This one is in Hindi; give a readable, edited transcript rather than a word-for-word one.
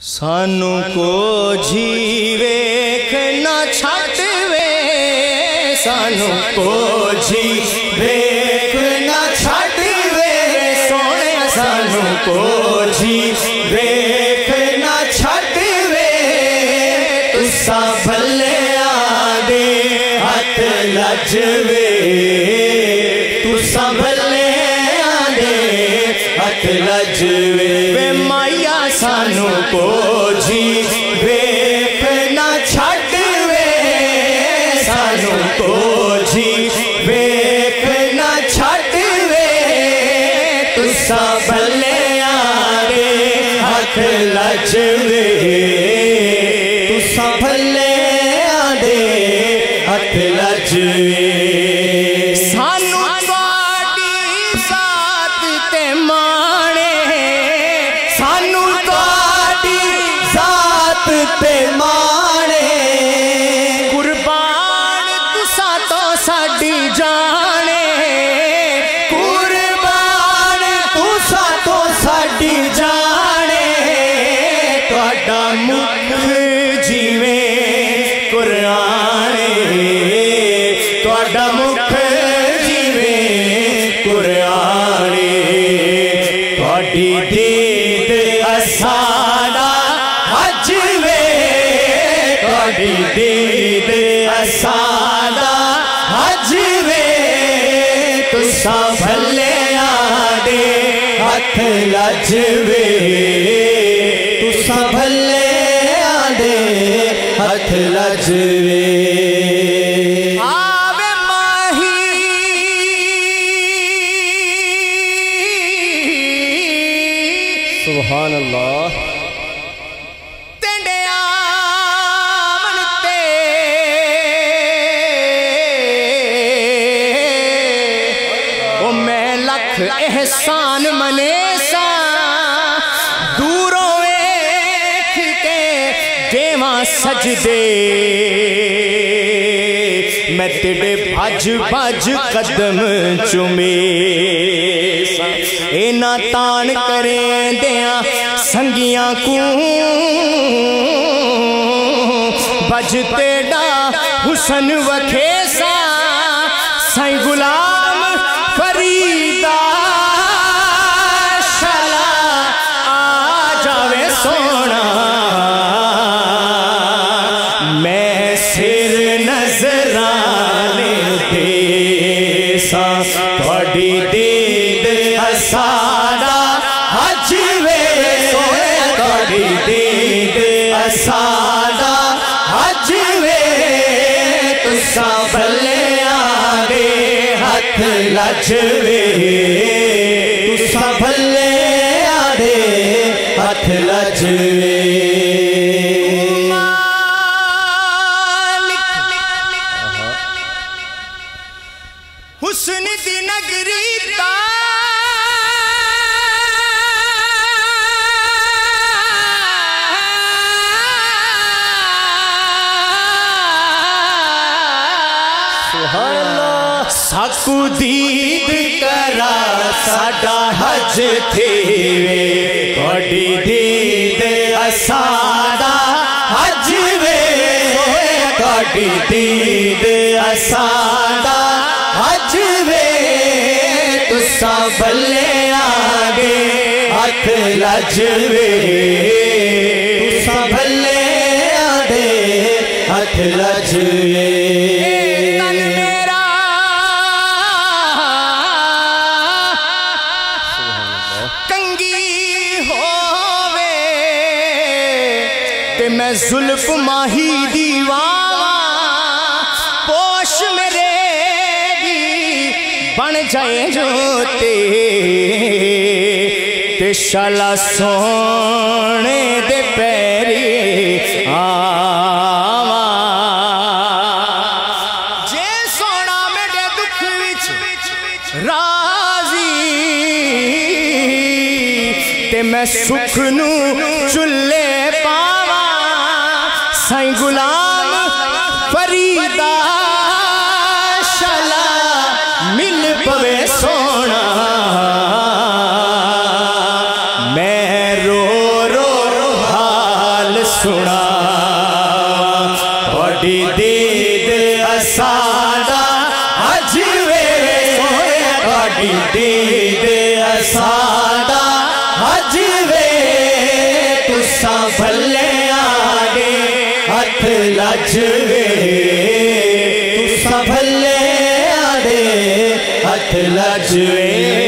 सानू को जीवेख ना छाटवे, सानू को जीवेख ना छाटवे, सोने सानू को जीवेख ना छाटवे, तुसा भले आदे हथ लजवे, तुसा भले आदे हथ लजवे, माया सानू को जीवेख ना छाटवे, सानू को जीवेख ना छाटवे, तुसा भले आदे हथ लजवे, तुसा भले आदे हथ लजवे, सानू तुहाडी साथ ते माणे, सानू तुहाडी साथ ते माणे, कुर्बान तुसा तो साडी जाने, कुर्बान तुसा तो साडी जाने, तुहाडा मुख जीवे कुराने, तुहाडा मुख जीवे कुराने, तुहाडी दीद असादा हजवे, तुहाडी दीद असादा हजवे, तुसा भले आदे हथ लजवे, तुसा भले आदे हथ लजवे, आवे माही सुभान अल्लाह, तेंडिया मनते ओ मैं लख एहसान मने सा, दूरों वेख के देवा सजदे, मैं तेरे भज भज कदम चुमे, इना तान करें दिया संगियां को, बज तेड़ा हुसन वखेसा, साईं गुलाम फरीदा शाला आ जावे सोना, मैं सिर नजराने देसा, थोड़ी दीद असादा हजवे, थोड़ी दीद असादा हजवे, तुसा भले आदे हथ लजवे, तुसा भले आदे हथ लजवे, हुस्न दी नगरी दा सुभान अल्लाह, साकू दीद करा साडा हज थेवे, थोड़ी दीद असादा हजवे, थोड़ी दीद असादा हजवे, तुसा भले आगे हथ लजवे, तुसा भले आगे हथ लजवे, तन मेरा कंगी होवे ते मैं जुल्फ माही दीवाना, पोश मेरे बन जाए जोते, ते शाला सोने दे पैरी आवा, जे सोना मेरे दुख विच राजी, ते मैं सुख नू चुल्ले पावा, साईं गुलाम फरीदा शाला मिल पवे सोना, मैं रो रो सुना बड़ी दीद असादा अज वे बड़ी दीद असादा अज वे तुसा भले आगे हथ लज वे तुसा भले आगे हथ लज वे